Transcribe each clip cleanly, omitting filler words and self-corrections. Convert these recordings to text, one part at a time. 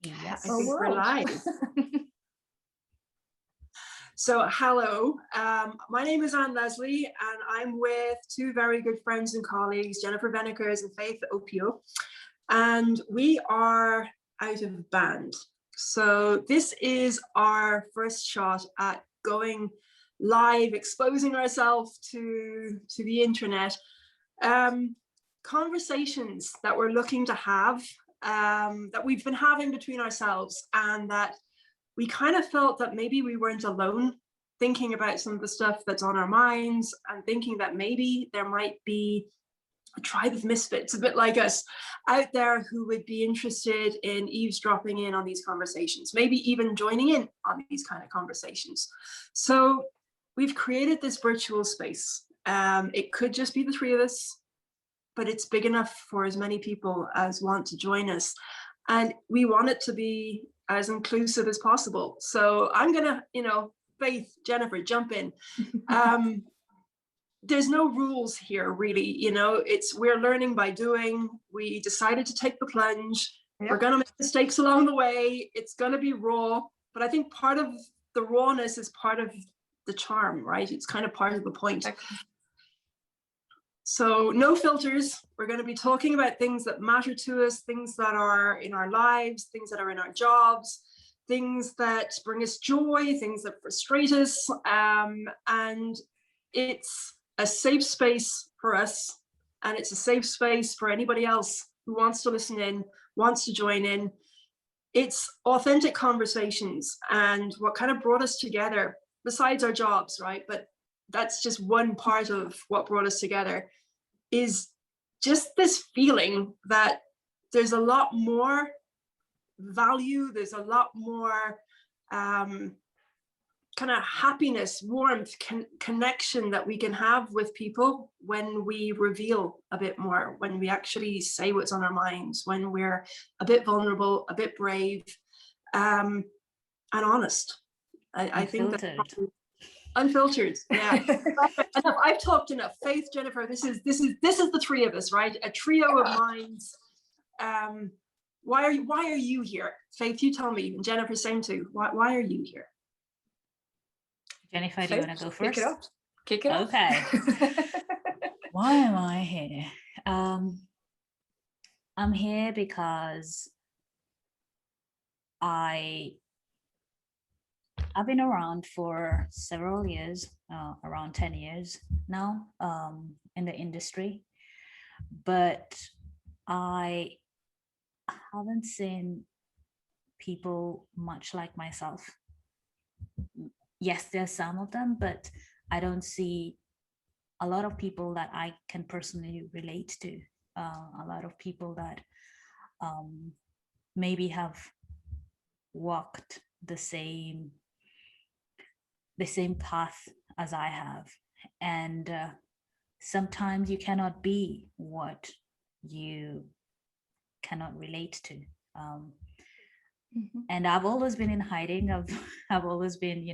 Yes. I think we're live. So hello, my name is Anne Leslie and I'm with two very good friends and colleagues, Jennifer Venekers and Faith Opio, and we are OutOfBand. So this is our first shot at going live, exposing ourselves to the internet. Conversations that we're looking to have, that we've been having between ourselves, and that we kind of felt that maybe we weren't alone thinking about some of the stuff that's on our minds, and thinking that maybe there might be a tribe of misfits, a bit like us, out there who would be interested in eavesdropping in on these conversations, maybe even joining in on these kind of conversations. So we've created this virtual space. It could just be the three of us, but it's big enough for as many people as want to join us. And we want it to be as inclusive as possible. So I'm gonna, Faith, Jennifer, jump in. There's no rules here, really. We're learning by doing. We decided to take the plunge. Yep. We're gonna make mistakes along the way. It's gonna be raw, but I think part of the rawness is part of the charm, right? It's kind of part of the point. Okay. So no filters. We're going to be talking about things that matter to us, things that are in our lives, things that are in our jobs, things that bring us joy, things that frustrate us. And it's a safe space for us, and it's a safe space for anybody else who wants to listen in, wants to join in. It's authentic conversations, and what kind of brought us together, besides our jobs, right? But that's just one part of what brought us together, is just this feeling that there's a lot more value, there's a lot more kind of happiness, warmth, connection that we can have with people when we reveal a bit more, when we actually say what's on our minds, when we're a bit vulnerable, a bit brave, and honest. I think that's unfiltered. Yeah. I've talked enough. Faith, Jennifer, this is the three of us, right? A trio of minds. Why are you here? Faith, you tell me. And Jennifer, same too. Why are you here? Jennifer, do you want to go first? Kick it up. Okay. Why am I here? I'm here because I've been around for several years, around 10 years now, in the industry, but I haven't seen people much like myself. Yes, there's some of them, but I don't see a lot of people that I can personally relate to, a lot of people that maybe have walked the same path as I have, and sometimes you cannot be what you cannot relate to, and I've always been in hiding. I've always been,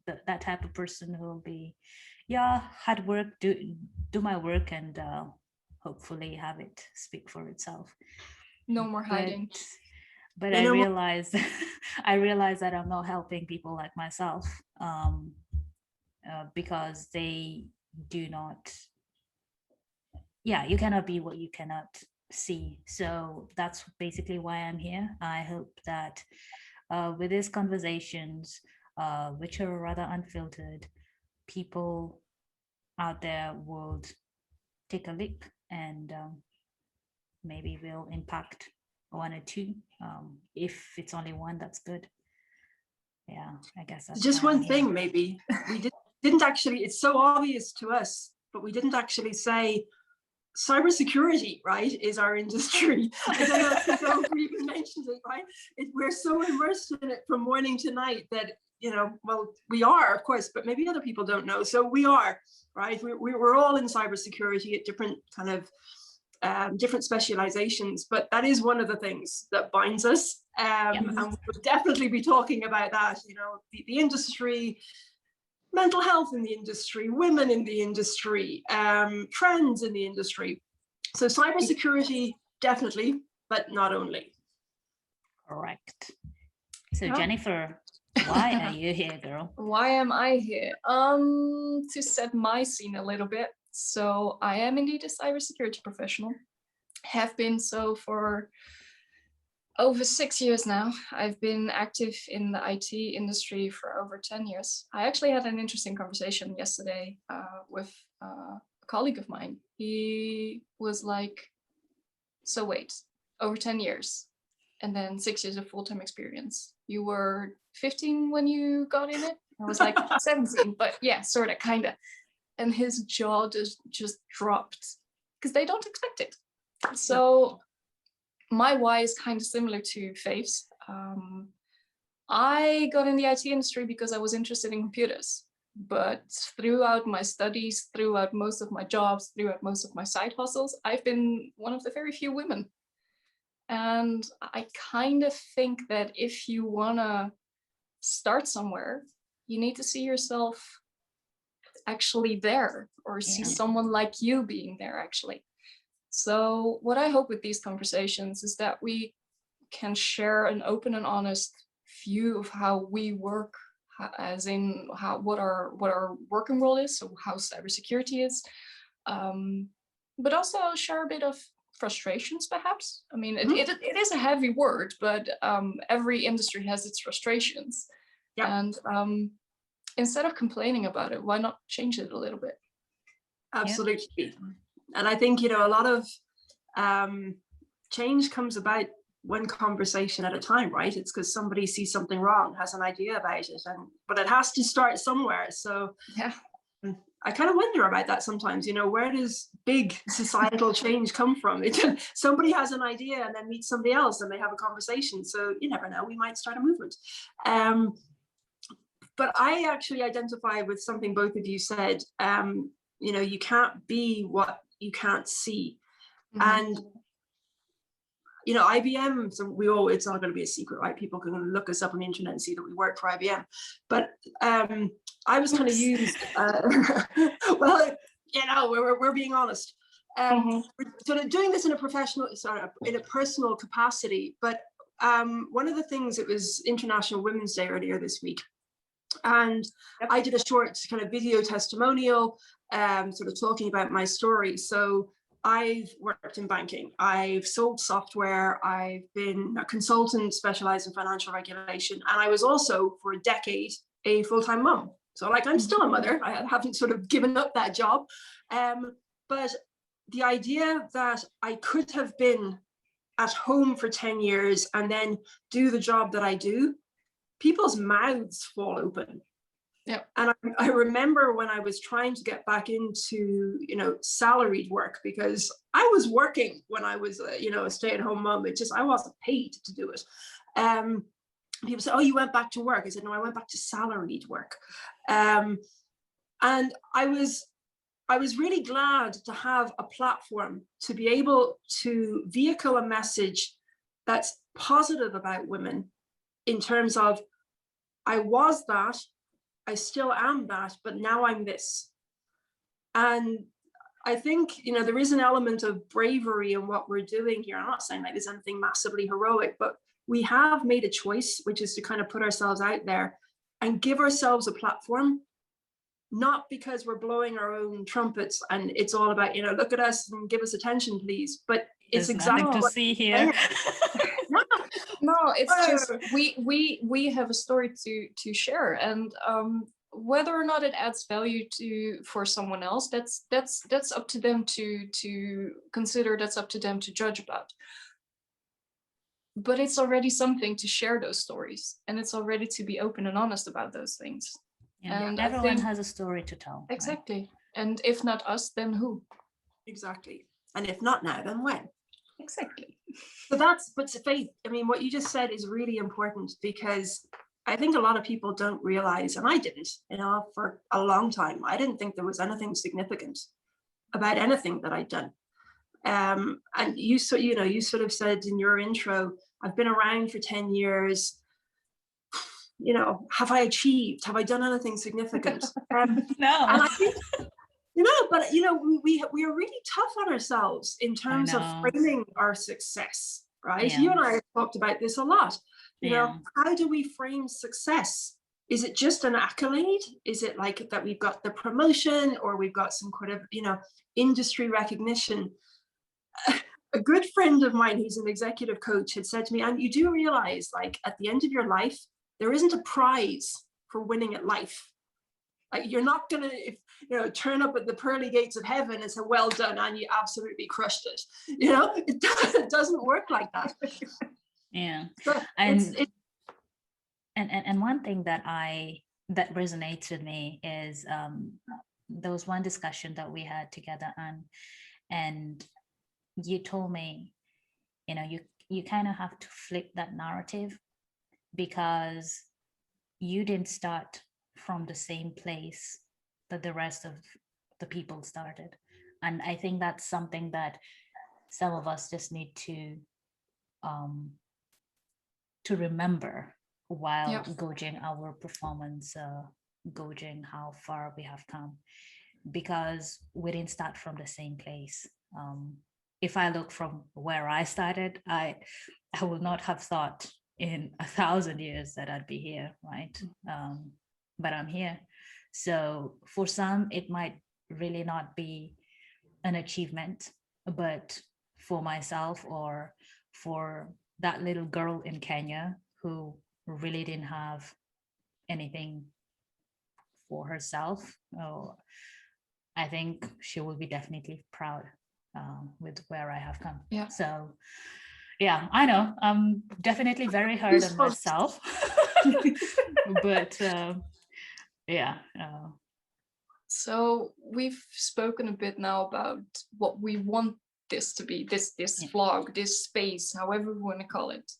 that type of person who will be, hard work, do my work, and hopefully have it speak for itself. No more hiding. But I realized that I'm not helping people like myself, because they do not, you cannot be what you cannot see. So that's basically why I'm here. I hope that with these conversations, which are rather unfiltered, people out there would take a leap, and maybe will impact one or two. If it's only one, that's good. Yeah, I guess that's just one thing. Maybe we didn't actually, it's so obvious to us, but we didn't actually say cybersecurity, right, is our industry. I don't know if we even mentioned it, right? We're so immersed in it from morning to night that, well, we are, of course, but maybe other people don't know. So we are, right? We're all in cybersecurity at different kind of different specializations, but that is one of the things that binds us. And we'll definitely be talking about that, the industry, mental health in the industry, women in the industry, trends in the industry. So cybersecurity, definitely, but not only. Correct. So Yeah. Jennifer, why are you here, girl? Why am I here? To set my scene a little bit. So I am indeed a cybersecurity professional. Have been so for over 6 years now. I've been active in the IT industry for over 10 years. I actually had an interesting conversation yesterday with a colleague of mine. He was like, so wait, over 10 years and then 6 years of full-time experience. You were 15 when you got in it? I was like 17, but yeah, sort of, kind of. And his jaw just dropped because they don't expect it. So my why is kind of similar to Faith's. I got in the IT industry because I was interested in computers. But throughout my studies, throughout most of my jobs, throughout most of my side hustles, I've been one of the very few women. And I kind of think that if you want to start somewhere, you need to see yourself actually there, or see someone like you being there actually. So what I hope with these conversations is that we can share an open and honest view of how we work, as in what our working world is, so how cybersecurity is, but also share a bit of frustrations, perhaps. I mean, it is a heavy word, but every industry has its frustrations. And instead of complaining about it, why not change it a little bit? Absolutely. And I think, a lot of change comes about one conversation at a time, right? It's because somebody sees something wrong, has an idea about it, but it has to start somewhere. So yeah, I kind of wonder about that sometimes. Where does big societal change come from? Somebody has an idea and then meets somebody else and they have a conversation. So you never know, we might start a movement. But I actually identify with something both of you said. You can't be what you can't see. And IBM, so it's not going to be a secret, right? People can look us up on the internet and see that we work for IBM. But I was kind of used, well, we're being honest. We're sort of doing this in a personal capacity. But one of the things, it was International Women's Day earlier this week. And I did a short kind of video testimonial, sort of talking about my story. So I've worked in banking, I've sold software, I've been a consultant specialized in financial regulation, and I was also for a decade a full-time mom. So I'm still a mother, I haven't sort of given up that job. But the idea that I could have been at home for 10 years and then do the job that I do, people's mouths fall open. Yeah. And I remember when I was trying to get back into, salaried work, because I was working when I was, a stay-at-home mom. I wasn't paid to do it. People say, "Oh, you went back to work." I said, "No, I went back to salaried work." And I was really glad to have a platform to be able to vehicle a message that's positive about women, in terms of, I was that, I still am that, but now I'm this. And I think, there is an element of bravery in what we're doing here. I'm not saying like there's anything massively heroic, but we have made a choice, which is to kind of put ourselves out there and give ourselves a platform, not because we're blowing our own trumpets and it's all about, look at us and give us attention, please. But it's There's exactly nothing to see here. No, it's just we have a story to share, and whether or not it adds value for someone else, that's up to them to consider. That's up to them to judge about. But it's already something to share those stories, and it's already to be open and honest about those things. Yeah, and everyone has a story to tell. Exactly. Right? And if not us, then who? Exactly. And if not now, then when? Exactly. But Faith, I mean, what you just said is really important, because I think a lot of people don't realize, and I didn't, for a long time, I didn't think there was anything significant about anything that I'd done. And you sort of said in your intro, I've been around for 10 years. Have I achieved? Have I done anything significant? No. And I think, but we are really tough on ourselves in terms of framing our success, right? You and I have talked about this a lot. You know, how do we frame success? Is it just an accolade? Is it like that we've got the promotion, or we've got some kind of, you know, industry recognition? A good friend of mine, he's an executive coach, had said to me, and you do realize, like, at the end of your life, there isn't a prize for winning at life. Like, you're not going to, you know, turn up at the pearly gates of heaven and say, well done, and you absolutely crushed it. You know, it doesn't work like that. Yeah. So and one thing that resonates with me is there was one discussion that we had together, and you told me, you know, you kind of have to flip that narrative, because you didn't start from the same place that the rest of the people started. And I think that's something that some of us just need to remember while gauging our performance, gauging how far we have come, because we didn't start from the same place. If I look from where I started, I would not have thought in 1,000 years that I'd be here, right? But I'm here. So for some, it might really not be an achievement, but for myself, or for that little girl in Kenya who really didn't have anything for herself, I think she will be definitely proud with where I have come. Yeah. So yeah, I know I'm definitely very hard on myself, but yeah. So we've spoken a bit now about what we want this to be, this vlog, this space, however we want to call it.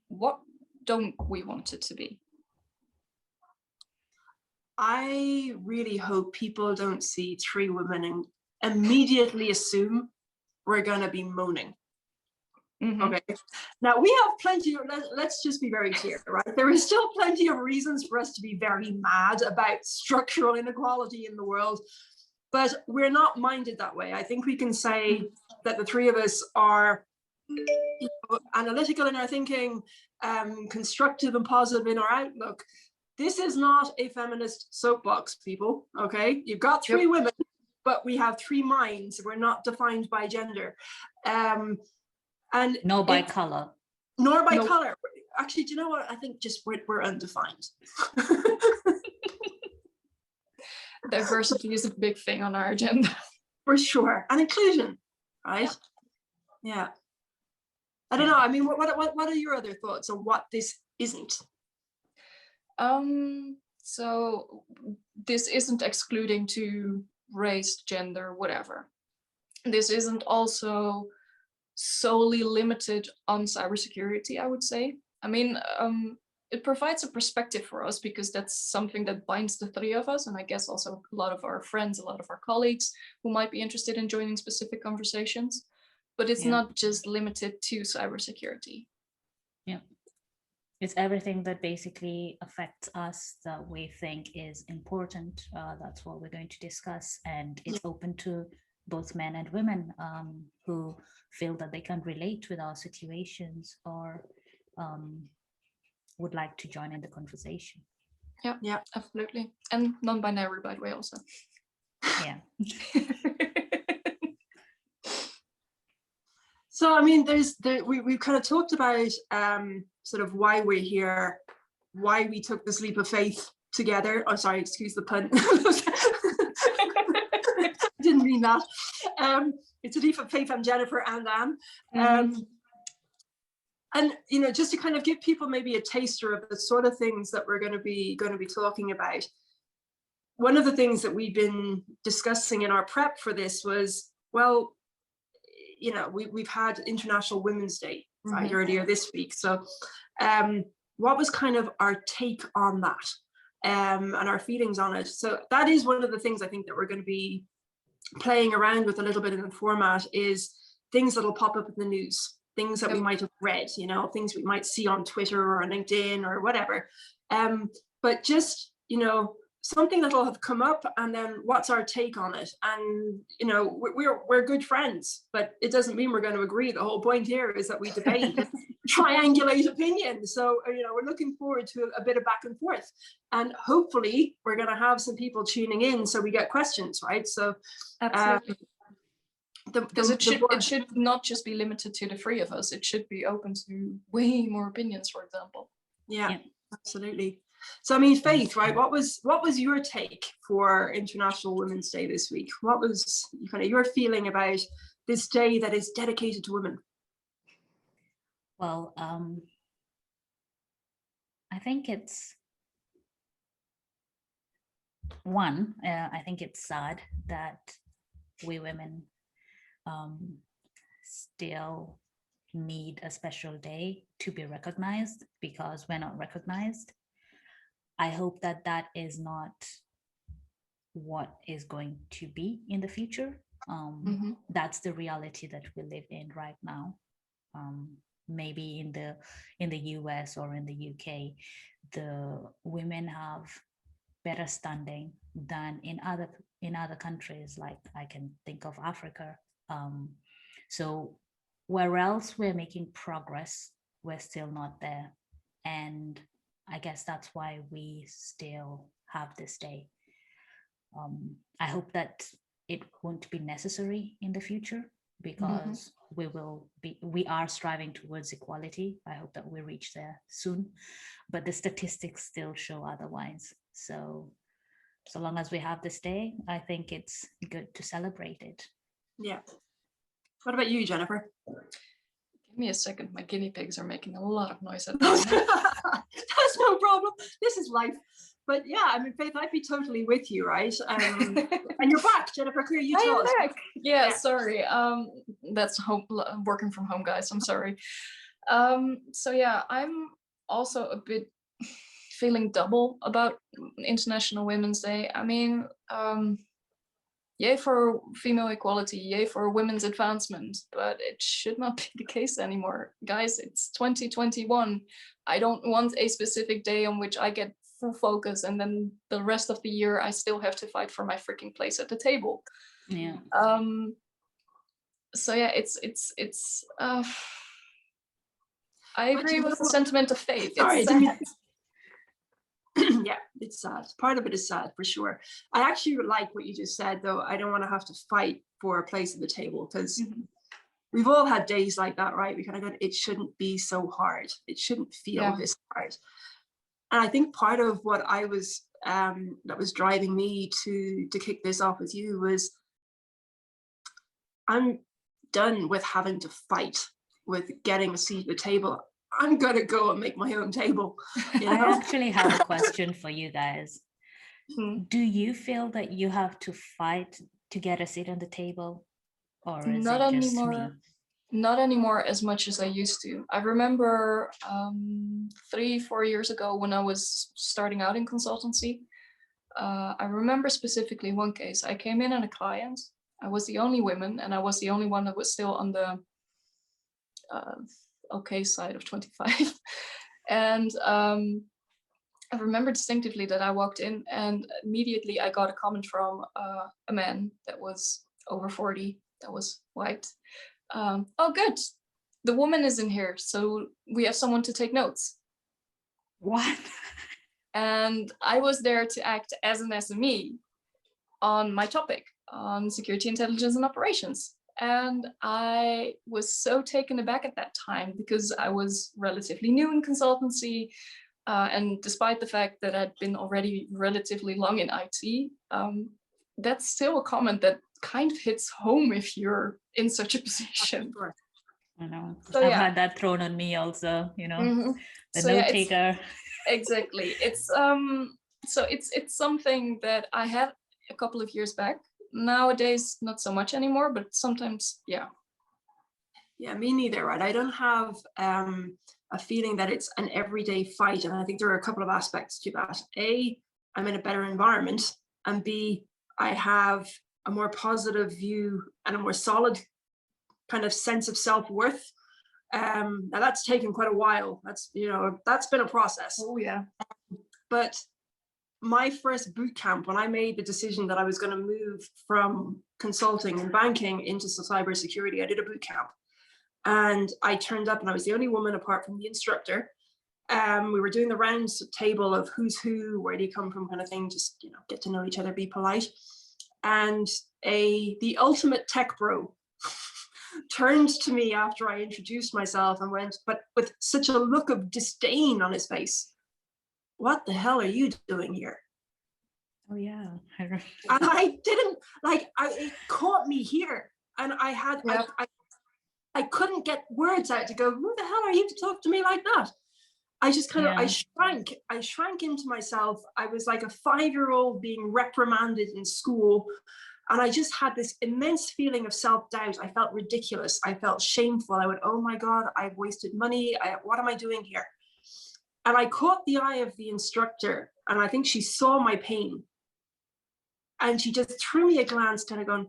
What don't we want it to be? I really hope people don't see 3 women and immediately assume we're going to be moaning. Mm-hmm. Okay. Now we have plenty of, let's just be very clear, right? There is still plenty of reasons for us to be very mad about structural inequality in the world, but we're not minded that way. I think we can say that the 3 of us are, you know, analytical in our thinking, constructive and positive in our outlook. This is not a feminist soapbox, people. Okay, you've got 3 women, but we have 3 minds. We're not defined by gender. And nor by color. Nor by color. Actually, do you know what? I think just we're undefined. Diversity is a big thing on our agenda. For sure. And inclusion, right? Yeah. I don't know. I mean, what are your other thoughts on what this isn't? So this isn't excluding to race, gender, whatever. This isn't also solely limited on cybersecurity, I would say. I mean, it provides a perspective for us, because that's something that binds the 3 of us, and I guess also a lot of our friends, a lot of our colleagues who might be interested in joining specific conversations. But it's not just limited to cybersecurity. Yeah. It's everything that basically affects us that we think is important. That's what we're going to discuss, and it's open to both men and women who feel that they can relate with our situations, or would like to join in the conversation. Yeah, absolutely. And non-binary, by the way, also. Yeah. So, I mean, we've kind of talked about sort of why we're here, why we took this leap of faith together. Oh, sorry, excuse the pun. Didn't mean that. It's a leap of faith. I'm Jennifer and Anne. And, you know, just to kind of give people maybe a taster of the sort of things that we're going to be talking about. One of the things that we've been discussing in our prep for this was, well, you know, we've had International Women's Day, right, earlier this week. So what was kind of our take on that and our feelings on it? So that is one of the things I think that we're going to be playing around with a little bit in the format, is things that'll pop up in the news, things that we might have read, you know, things we might see on Twitter or on LinkedIn or whatever. But just, you know, something that'll have come up, and then what's our take on it? And, you know, we're good friends, but it doesn't mean we're going to agree. The whole point here is that we debate. triangulate opinions. So, we're looking forward to a bit of back and forth. And hopefully we're going to have some people tuning in so we get questions, right? So, Absolutely. Because it should not just be limited to the three of us. It should be open to way more opinions, for example. Yeah, absolutely. So, I mean, Faith, right? What was your take for International Women's Day this week? What was kind of your feeling about this day that is dedicated to women? Well, I think it's I think it's sad that we women still need a special day to be recognized because we're not recognized. I hope that that is not what is going to be in the future. That's the reality that we live in right now. Maybe in the US or in the UK, the women have better standing than in other countries, like I can think of Africa. So where else we're making progress, we're still not there. And I guess that's why we still have this day. I hope that it won't be necessary in the future because we are striving towards equality. I hope that we reach there soon, but the statistics still show otherwise. So long as we have this day, I think it's good to celebrate it. Yeah. What about you, Jennifer? Give me a second. My guinea pigs are making a lot of noise at the That's moment. no problem. This is life. But yeah, I mean, Faith, I'd be totally with you, right? And you're back, Jennifer. Clear, you tell us. Back. Yeah, sorry. That's working from home, guys. I'm sorry. So yeah, I'm also a bit feeling double about International Women's Day. I mean, yay for female equality, yay for women's advancement, but it should not be the case anymore. Guys, it's 2021. I don't want a specific day on which I get full focus and then the rest of the year I still have to fight for my freaking place at the table. Yeah. So yeah, it's I agree with the sentiment of Faith. Sorry, it's sad. Yeah, it's sad. Part of it is sad for sure. I actually like what you just said, though. I don't want to have to fight for a place at the table because we've all had days like that, right? We kind of go, it shouldn't be so hard. It shouldn't feel this hard. And I think part of what I was that was driving me to kick this off with you was I'm done with having to fight with getting a seat at the table. I'm gonna go and make my own table. I actually have a question for you guys. Do you feel that you have to fight to get a seat on the table, or is not it just anymore? me? Not anymore as much as I used to. I remember 3-4 years ago when I was starting out in consultancy. I remember specifically one case. I came in on a client. I was the only woman, and I was the only one that was still on the okay side of 25. And I remember distinctively that I walked in and immediately I got a comment from a man that was over 40, that was white. Oh, good. The woman is in here, so we have someone to take notes. What? And I was there to act as an SME on my topic, on security, intelligence, and operations. And I was so taken aback at that time because I was relatively new in consultancy. And despite the fact that I'd been already relatively long in IT, that's still a comment that kind of hits home if you're in such a position. I know. So, I've had that thrown on me also, you know, the so, note taker. Exactly. It's so it's something that I had a couple of years back. Nowadays, not so much anymore, but sometimes, yeah. Yeah, me neither, right? I don't have a feeling that it's an everyday fight. And I think there are a couple of aspects to that. A, I'm in a better environment. And B, I have a more positive view and a more solid kind of sense of self-worth. Now that's taken quite a while. That's, you know, that's been a process. Oh, yeah. But my first boot camp, when I made the decision that I was going to move from consulting and banking into cybersecurity, I did a boot camp. And I turned up and I was the only woman apart from the instructor. We were doing the rounds table of who's who, where do you come from kind of thing, just, you know, get to know each other, be polite. And the ultimate tech bro turned to me after I introduced myself and went, but with such a look of disdain on his face, "What the hell are you doing here?" Oh yeah. And I didn't, like, it caught me here. And I had, Yep. I couldn't get words out to go, who the hell are you to talk to me like that? I just kind of, I shrank into myself. I was like a 5-year-old being reprimanded in school. And I just had this immense feeling of self-doubt. I felt ridiculous. I felt shameful. I went, oh my God, I've wasted money. What am I doing here? And I caught the eye of the instructor, and I think she saw my pain. And she just threw me a glance, kind of going,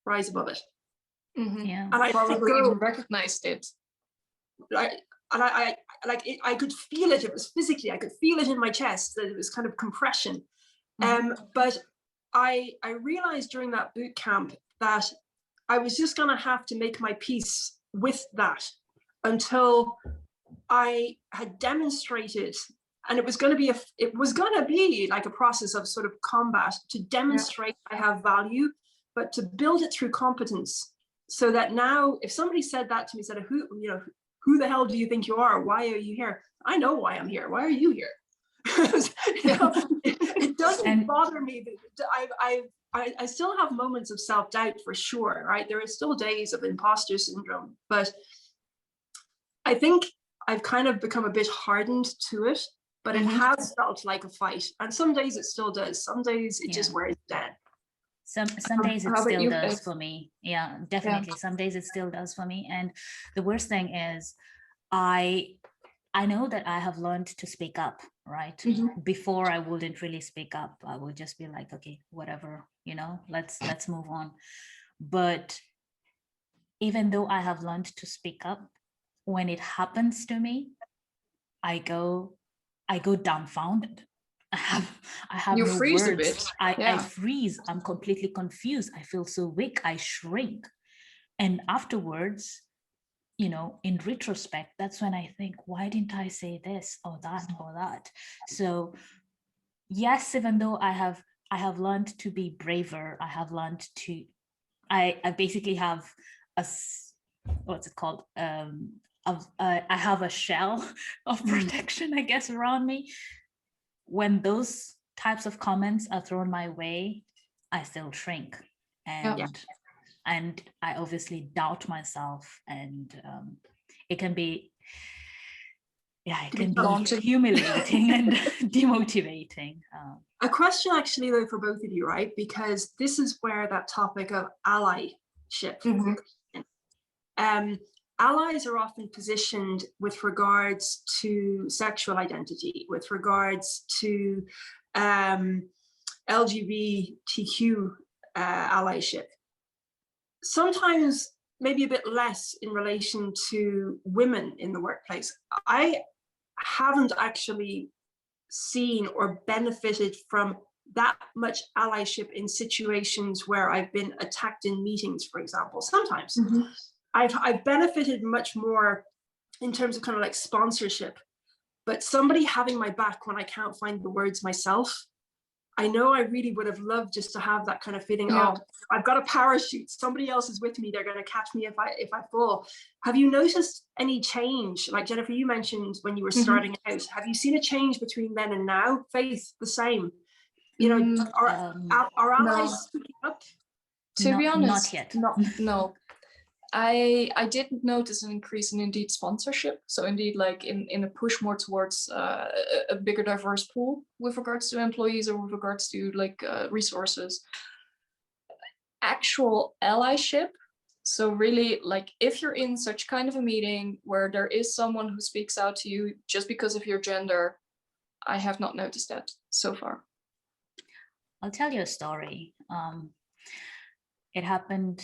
rise above it. Mm-hmm. Yeah. And I Probably even recognized it. I could feel it. It was physically, I could feel it in my chest, that it was kind of compression. But I realized during that boot camp that I was just going to have to make my peace with that until I had demonstrated, and it was going to be like a process of sort of combat to demonstrate I have value, but to build it through competence, so that now if somebody said that to me, said, who the hell do you think you are? Why are you here? I know why I'm here. Why are you here? It doesn't bother me. I still have moments of self-doubt for sure, right? There are still days of imposter syndrome, but I think I've kind of become a bit hardened to it, but it has felt like a fight. And some days it still does. Some days it just wears down. Some days it still does for me. Yeah, definitely. Some days it still does for me. And the worst thing is I know that I have learned to speak up, right? Before I wouldn't really speak up. I would just be like, okay, whatever, let's move on. But even though I have learned to speak up, when it happens to me, I go dumbfounded. I have you no freeze words. a bit. I freeze. I'm completely confused. I feel so weak. I shrink. And afterwards, in retrospect, that's when I think, why didn't I say this or that or that? So yes, even though I have learned to be braver, I have learned to, I basically have what's it called? I have a shell of protection, I guess, around me. When those types of comments are thrown my way, I still shrink, and I obviously doubt myself, and it can be humiliating and demotivating. A question actually though for both of you, right? Because this is where that topic of allyship. Allies are often positioned with regards to sexual identity, with regards to LGBTQ allyship. Sometimes maybe a bit less in relation to women in the workplace. I haven't actually seen or benefited from that much allyship in situations where I've been attacked in meetings, for example. Sometimes I've benefited much more in terms of kind of like sponsorship, but somebody having my back when I can't find the words myself, I know I really would have loved just to have that kind of feeling, oh, I've got a parachute, somebody else is with me, they're going to catch me if I fall. Have you noticed any change? Like Jennifer, you mentioned when you were starting out, have you seen a change between then and now? Faith, the same. Are allies speaking up? To be honest, not yet. No. I did notice an increase in indeed sponsorship. So indeed, like in a push more towards a bigger diverse pool with regards to employees or with regards to like resources. Actual allyship. So really, like if you're in such kind of a meeting where there is someone who speaks out to you just because of your gender, I have not noticed that so far. I'll tell you a story. It happened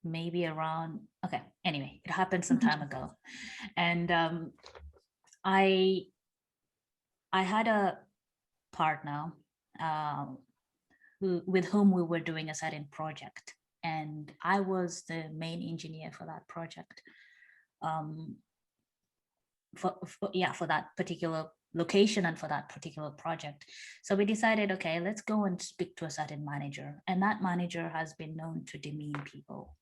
maybe around, anyway, it happened some time ago. And I had a partner with whom we were doing a certain project, and I was the main engineer for that project. For that particular location and for that particular project. So we decided, okay, let's go and speak to a certain manager, and that manager has been known to demean people.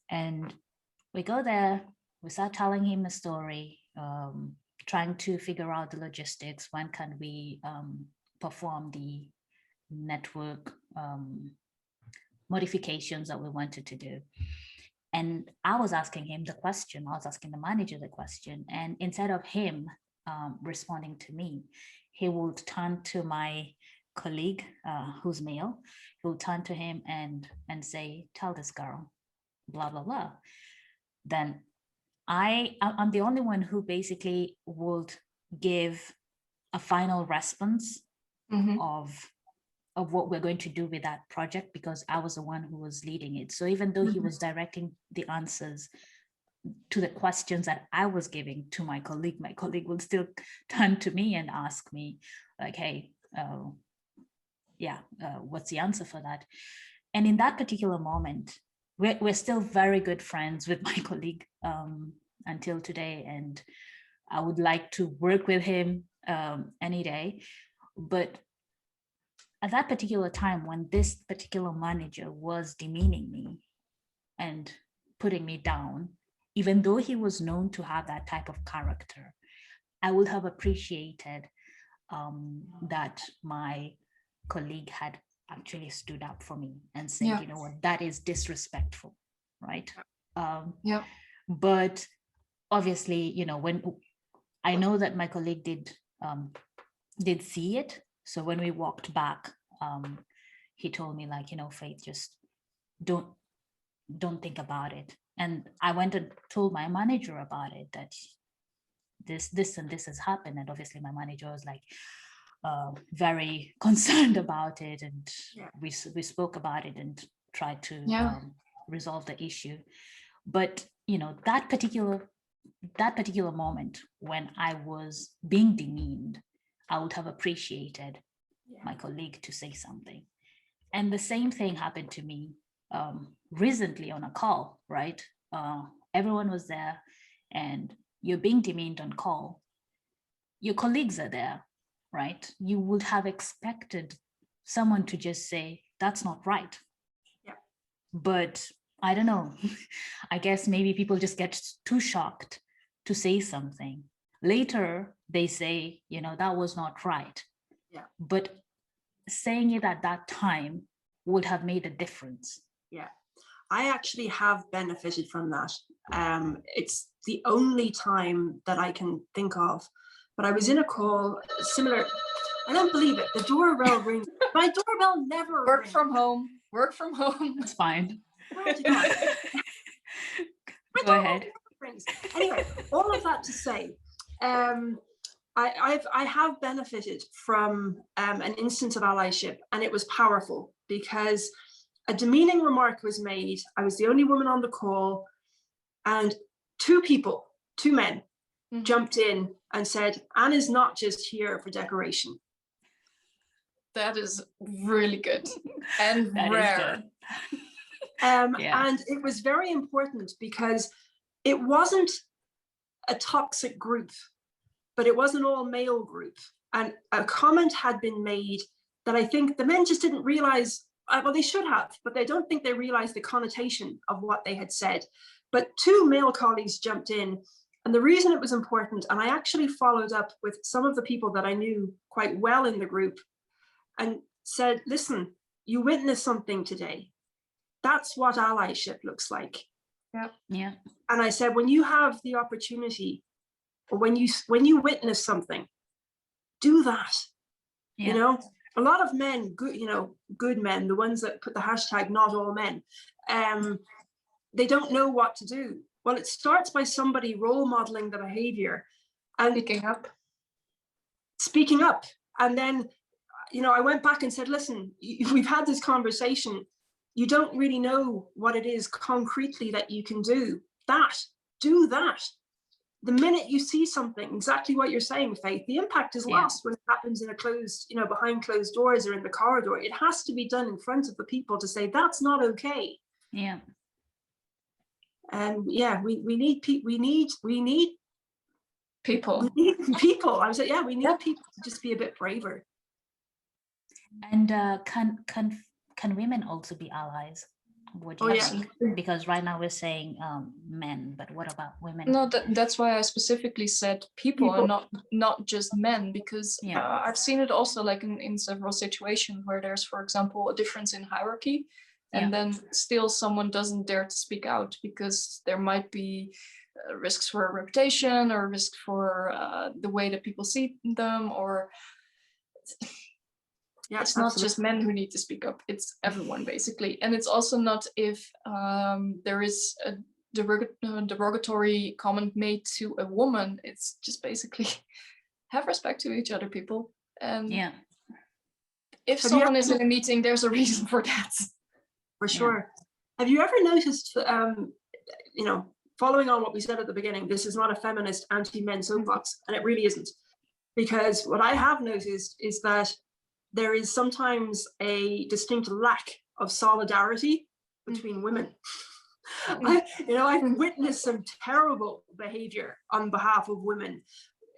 And we go there, we start telling him a story, trying to figure out the logistics. When can we perform the network modifications that we wanted to do? And I was asking him the question, I was asking the manager the question, and instead of him responding to me, he would turn to my colleague, who's male, he would turn to him and say, tell this girl, blah, blah, blah. Then I'm the only one who basically would give a final response of what we're going to do with that project, because I was the one who was leading it. So even though he was directing the answers to the questions that I was giving to my colleague would still turn to me and ask me like, hey, what's the answer for that? And in that particular moment, we're still very good friends with my colleague until today. And I would like to work with him any day. But at that particular time, when this particular manager was demeaning me and putting me down, even though he was known to have that type of character, I would have appreciated that my colleague had actually stood up for me and said, you know what, that is disrespectful, right? But obviously, you know, when I know that my colleague did see it. So when we walked back, he told me like, you know, Faith, just don't think about it. And I went and told my manager about it, that this and this has happened. And obviously my manager was like very concerned about it. And we spoke about it and tried to resolve the issue. But, you know, that particular moment when I was being demeaned, I would have appreciated my colleague to say something. And the same thing happened to me recently on a call, right? Everyone was there and you're being demeaned on call. Your colleagues are there, right? You would have expected someone to just say, that's not right. But I don't know. I guess maybe people just get too shocked to say something. Later, they say, you know, that was not right. But saying it at that time would have made a difference. I actually have benefited from that. It's the only time that I can think of, but I was in a call similar. I don't believe it. The doorbell rings. My doorbell never Work rings. from home. Work from home. It's fine. Go ahead. Anyway, all of that to say, I have benefited from an instance of allyship, and it was powerful because a demeaning remark was made. I was the only woman on the call, and two men, jumped in and said, Anna's not just here for decoration. That is really good and That rare. And it was very important because it wasn't a toxic group, but it was an all male group. And a comment had been made that I think the men just didn't realize, well, they should have, but I don't think they realized the connotation of what they had said. But two male colleagues jumped in. And the reason it was important, and I actually followed up with some of the people that I knew quite well in the group and said, listen, you witnessed something today. That's what allyship looks like. Yeah. And I said, when you have the opportunity, or when you witness something, do that. You know, a lot of men, good men, the ones that put the hashtag not all men, they don't know what to do. Well, it starts by somebody role modeling the behavior and speaking up. And then, you know, I went back and said, listen, we've had this conversation. You don't really know what it is concretely that you can do. Do that. the minute you see something, exactly what you're saying, Faith, the impact is lost when it happens in a closed, you know, behind closed doors or in the corridor. It has to be done in front of the people to say that's not okay. Yeah. And yeah, we need people. We need People. people. I was like, yeah, we need people to just be a bit braver. And can women also be allies? What do you think? Because right now we're saying men, but what about women? No, that's why I specifically said people and not just men, because I've seen it also like in several situations where there's, for example, a difference in hierarchy, and then still someone doesn't dare to speak out because there might be risks for a reputation or risk for the way that people see them, or it's not just men who need to speak up, it's everyone basically. And it's also not if there is a derogatory comment made to a woman, it's just basically have respect to each other, people. And if someone is in a meeting, there's a reason for that. For sure. Have you ever noticed, you know, following on what we said at the beginning, this is not a feminist anti-men soapbox, and it really isn't. Because what I have noticed is that there is sometimes a distinct lack of solidarity between women. I've witnessed some terrible behavior on behalf of women,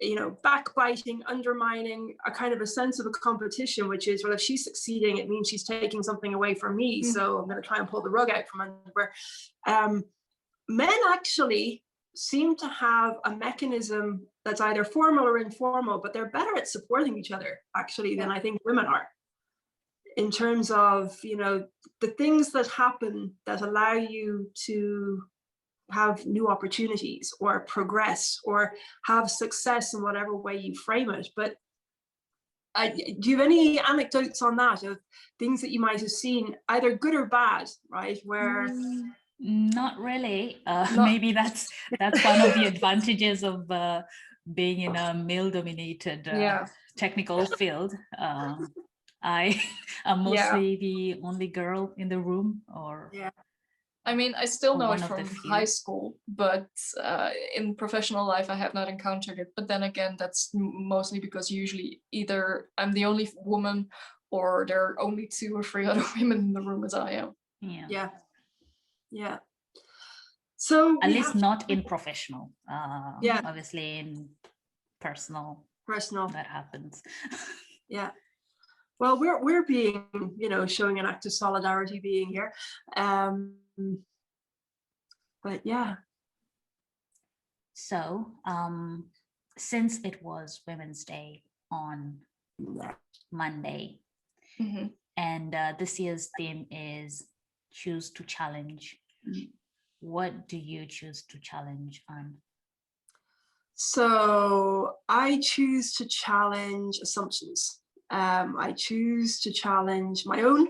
you know, backbiting, undermining, a kind of a sense of a competition, which is, well, if she's succeeding, it means she's taking something away from me. So I'm going to try and pull the rug out from under. Men actually seem to have a mechanism that's either formal or informal, but they're better at supporting each other actually than I think women are, in terms of, you know, the things that happen that allow you to have new opportunities or progress or have success in whatever way you frame it. But do you have any anecdotes on that, of things that you might have seen, either good or bad, right? Where not really. Maybe that's one of the advantages of being in a male-dominated technical field. I am mostly the only girl in the room, or I mean, I still know it from high school, but in professional life, I have not encountered it. But then again, that's mostly because usually either I'm the only woman or there are only 2 or 3 other women in the room as I am. Yeah. So at least not in professional. Obviously in personal that happens. Well, we're being, you know, showing an act of solidarity being here. But yeah. So since it was Women's Day on Monday, and this year's theme is choose to challenge, what do you choose to challenge on? So I choose to challenge assumptions. I choose to challenge my own,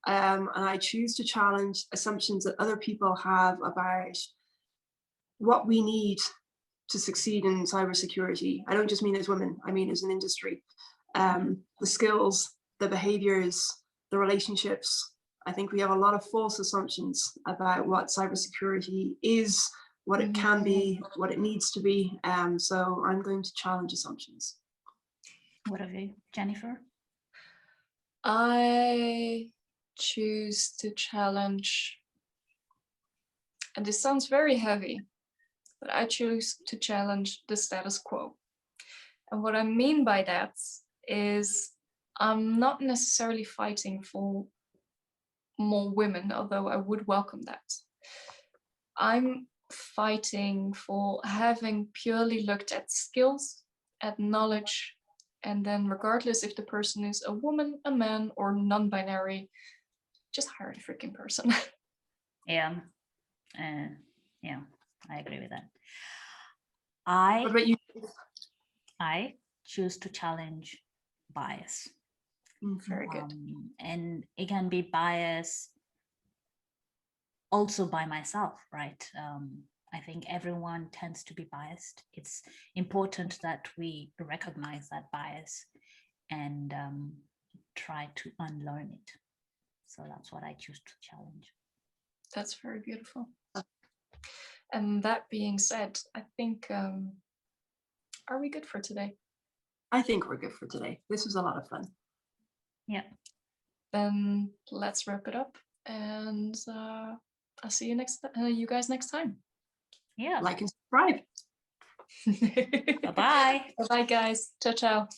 and I choose to challenge assumptions that other people have about what we need to succeed in cybersecurity. I don't just mean as women, I mean as an industry. The skills, the behaviors, the relationships. I think we have a lot of false assumptions about what cybersecurity is, what it can be, what it needs to be. So I'm going to challenge assumptions. What of you, Jennifer? I choose to challenge, and this sounds very heavy, but I choose to challenge the status quo. And what I mean by that is I'm not necessarily fighting for more women, although I would welcome that. I'm fighting for having purely looked at skills, at knowledge, and then regardless if the person is a woman, a man, or non-binary, just hire the freaking person. Yeah, I agree with that. What about you? I choose to challenge bias. Very good. And it can be bias also by myself, right? I think everyone tends to be biased. It's important that we recognize that bias and try to unlearn it. So that's what I choose to challenge. That's very beautiful. And that being said, I think, are we good for today? I think we're good for today. This was a lot of fun. Yeah. Then let's wrap it up, and I'll see you you guys next time. Yeah. Like and subscribe. Bye-bye. Bye, guys. Ciao, ciao.